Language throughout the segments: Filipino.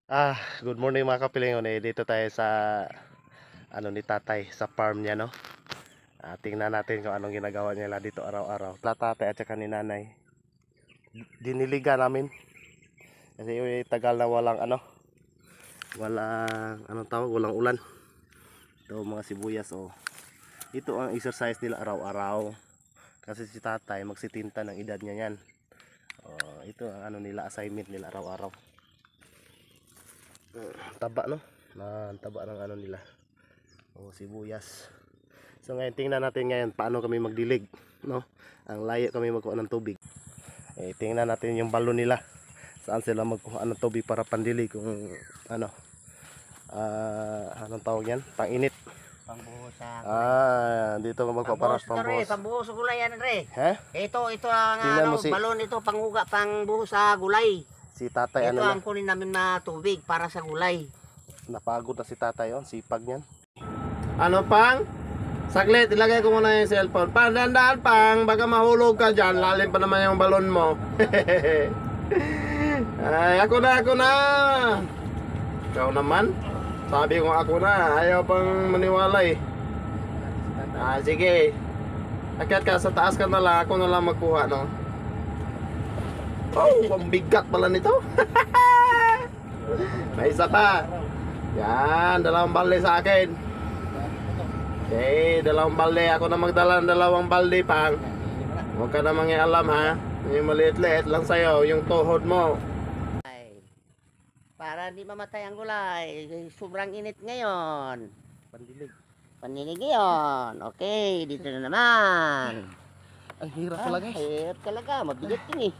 Good morning mga kapilingon. Dito tayo sa ni tatay sa farm niya, no. Tingnan natin kung anong ginagawa nila dito araw-araw. Tatay at saka ni nanay. Diniliga namin kasi tagal na walang ulan. Ito mga sibuyas, oh. Ito ang exercise nila araw-araw. Kasi si tatay magsitinta ng edad niya yan. Oh, ito ang assignment nila araw-araw. Taba, no? Taba ng nila. Oh, sibuyas. So ngayon tingnan natin ngayon paano kami magdilig, no? Ang layo kami magkuha ng tubig. Tingnan natin yung balon nila. Saan sila magkuha ng tubig para pandilig kung anong tawag yan? Panginit. Pangbuhos sa Dito magkuha para pambuhos. Pangbuhos sa gulay yan, Re. He? Ito ang balon ito, pangbuhos sa gulay. Si tatay ito ang kunin namin na tubig para sa gulay. Napagod na si tatay, oh. Sipag niyan. Ano pang? Saglit, ilagay ko muna yung cellphone. Pang, dandaan pang, baka mahulog ka dyan. Lalim pa naman yung balon mo. Ay, ako na. Ikaw naman. Sabi ko ako na, ayaw pang maniwala eh. Sige. Akyat ka, sa taas ka na lang. Ako na lang magkuha, no? Oh, ang bigat pala nito. May isa pa. Yan, 2 balde sa akin. Okay, 2 balde. Ako na magdala ng 2 balde pang. Huwag ka na mangialam ha. Yung maliit-liit lang sa'yo, yung tuhod mo. Para di mamatay ang gulay. Sobrang init ngayon. Pandilig ngayon. Okay, dito na naman. Ang hirap talaga. Hirap talaga, mabigat yun eh.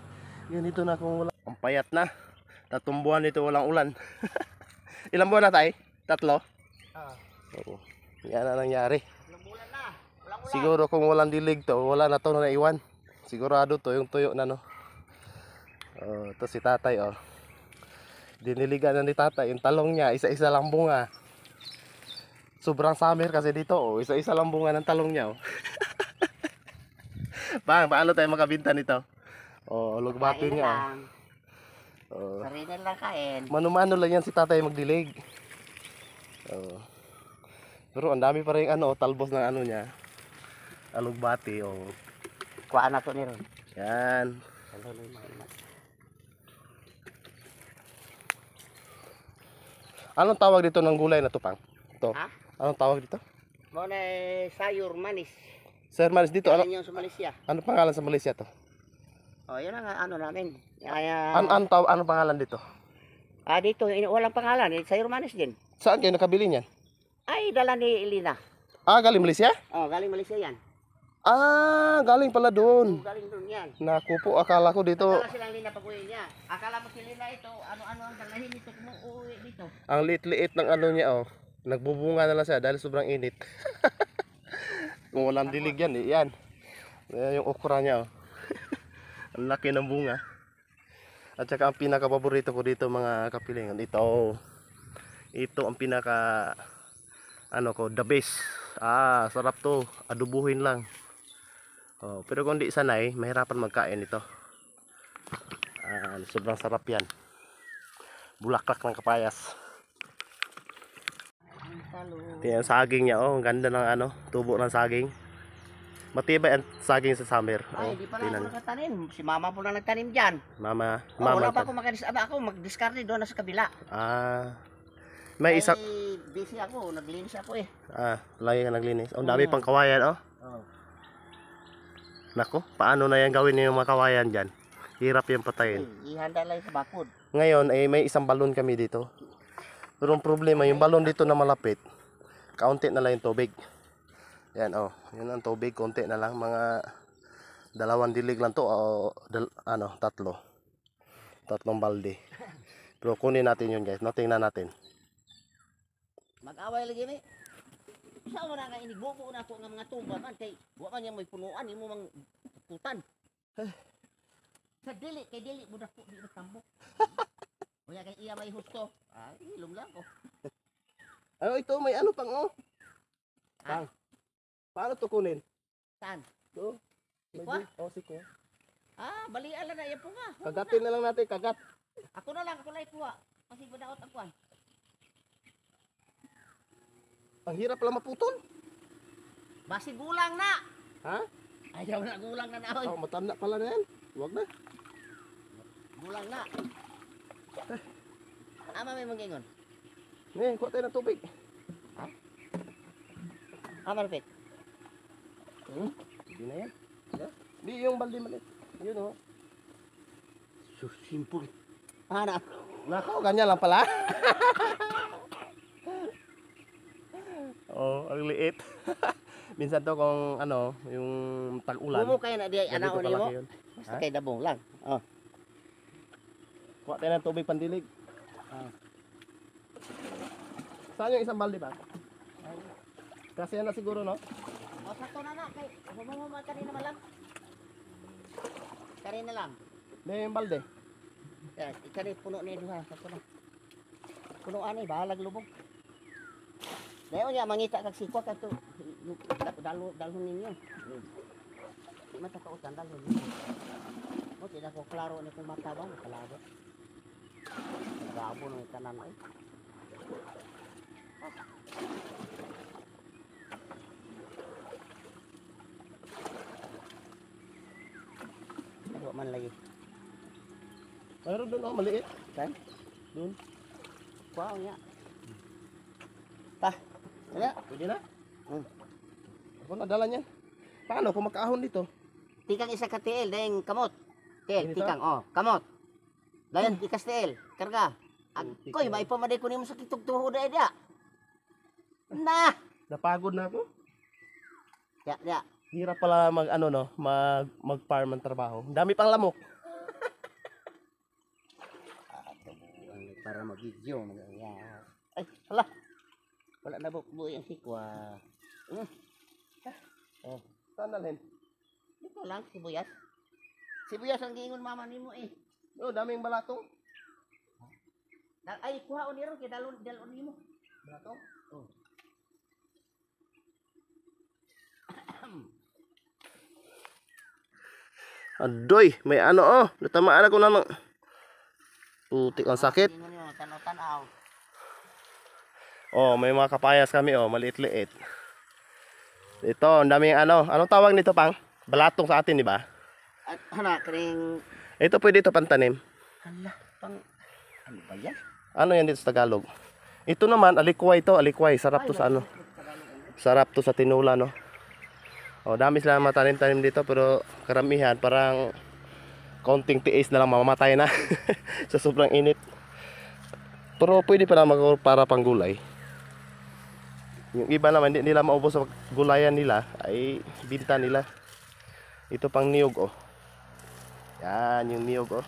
Ganito na kung wala. Ang payat na. 3 buwan dito walang ulan. Ilang buwan na tayo? 3? Oo. Yan na nangyari. Walang bulan na. Walang ulan. Siguro kung walang dilig to, wala na to na naiwan. Sigurado to yung tuyo na, no. Ito si tatay, oh. Diniligan na ni tatay yung talong niya, isa-isa lang bunga. Sobrang summer kasi dito, oh. Isa-isa lang bunga ng talong niya, oh. Paano tayo makabinta nito? Oh, lugbati niya. Sarili lang kain. Mano-mano lang yan si tatay magdilig. Pero ang dami pa rin talbos ng niya. Alugbati, oh. Kuhaan na to ni Ron. Yan. Anong tawag dito ng gulay na to, pang? Ito. Ha? Anong tawag dito? Muna sayur manis. Sir Maris, dito Yan yung sa Malaysia. ano pangalan sa Malaysia to? Oh, yun ang namin. Ano pangalan dito? Dito, walang pangalan. Sayur manis din. Saan kayo nakabili niyan? Ay, dala ni Elina. Galing Malaysia? Oh, galing Malaysia yan. Galing pala doon. Galing doon yan. Naku po, akala ko dito. Dala silang Lina pag-uwi niya. Akala mo si Lina ito, ano-ano ang dalahin nito kung uuwi dito. Ang liit-liit ng niya, oh. Nagbubunga na lang siya dahil sobrang init. Kung walang dilig yan, yan. Yan yung okra niya, oh. Ang laki ng bunga. At saka ang pinaka-paborito ko dito mga kapilingan, ito ang pinaka the best. Sarap to, adubuhin lang. Pero kung di sanay, mahirapan magkain ito. Sobrang sarap yan. Bulaklak ng kapayas. Ito yung saging niya, oh. Ang ganda ng tubo ng saging. Matibay ang saging sa summer. Ay, di pa na ako nagtanim. Si mama po na nagtanim dyan. Mama wala pa ako mag-discard doon na sa kabila. May isa. Busy ako, naglinis ako eh. Lagi ka naglinis. Ang dami pang kawayan, oh. Nako, paano na yan gawin yung mga kawayan dyan? Hirap yung patayin. Ihanda lang sa bakod. Ngayon, may isang balon kami dito. Pero ang problema, yung balon dito na malapit, kaunti na lang yung tubig. Yan, oh. Yun ang tubig, konti na lang. Mga 2 dilig lang to, o 3 balde. Pero kunin natin yun, guys. Tingnan natin. Mag-away lagi ni. Sa wala nga inibubo na ako ng mga tuba man kay wa man yang may punuan imo mang putan. Sa dili kay dili budak po di tambok. Unya kay iya may husto. Ilom lang ko. Ito may pang, oh. Pang. Paano to kunin? Saan? Ito. Sikwa? Sikwa. Balian lang na yan po nga. Kagatin na lang natin, kagat. Ako na lang, ako lang ikuha. Kasi budaot ang kuan. Ang hirap pala maputol. Basi gulang na. Ha? Ayaw na gulang na naoy. Oh, matanda pala na yan. Huwag na. Gulang na. Ama may mangingon. Ngayon, kuha tayo ng tubig. Ama rupit. Hindi na yan. Hindi yung balde maliit. Yun oh. So simple. Ana. Nako, ganyan lang pala. Oh, ang liit. Minsan to kung ano, yung tag-ulan. Kumo kay na di ganito ana ni mo. kalaki yun. Basta Ha? kay dabong lang. Oh. Kuha tayo ng tubig pandilig. Ah. Saan yung isang balde ba? Kasi yan na siguro, no? O sakto na kay humuma kanina malang. Kanina lang. May yung balde. Ya, ikani puno ni duha sakto na. Puno ani bahalag lubog. Dayon niya mangita kag sikwa kadto. Dalhon ninyo. Di man ta kautan dalhon ninyo. Mo tidak ko klaro ni kung mata ba kalago. Gabo ng kanan ay. Ako man lagi. Mayroon doon, oh, maliit. Kan? Doon. Wow niya. Ta. Wala. Pwede na. Hmm. Ako nadala niyan. Paano kung makaahon dito? Tikang isa ka tiil, dahil kamot. Tiil, Ganito? tikang, oh, kamot. Dayan, tikas tiil, karga. Putik Koy, na. may pamaday ko nimo sa kitugtuho na dia. Na! Napagod na ako. Ya. Hirap pala mag ano no, mag-farm ang trabaho. Ang dami pang lamok. Para mag-video. Ay, hala. Wala na bukbo yung sikwa. Oh, saan dalhin? Ito lang, sibuyas. Sibuyas ang giingon mama nimo eh. Oh, daming balatong. Ay, kuha o niro, kaya dalon nimo. Balatong? Oh. Adoy, may ano oh. Natamaan ako na ng putik ang sakit. Giingon nimo, tanaw-tanaw. Oh, may mga kapayas kami oh, maliit-liit. Ito, ang daming ano. Anong tawag nito pang? Balatong sa atin, di ba? At hana, kring... Ito pwede ito pantanim. Hala, pang... Ano ba yan? Ano yan dito sa Tagalog? Ito naman, alikway to, alikway. Sarap to sa ano. Sarap to sa tinula, no? Oh, dami sila matanim-tanim dito, pero karamihan parang konting tiis na lang mamamatay na sa sobrang init. Pero pwede pa naman para pang gulay. Yung iba naman, hindi nila maubos sa gulayan nila, ay binta nila. Ito pang niyog, oh. Yan, yung niyog, oh.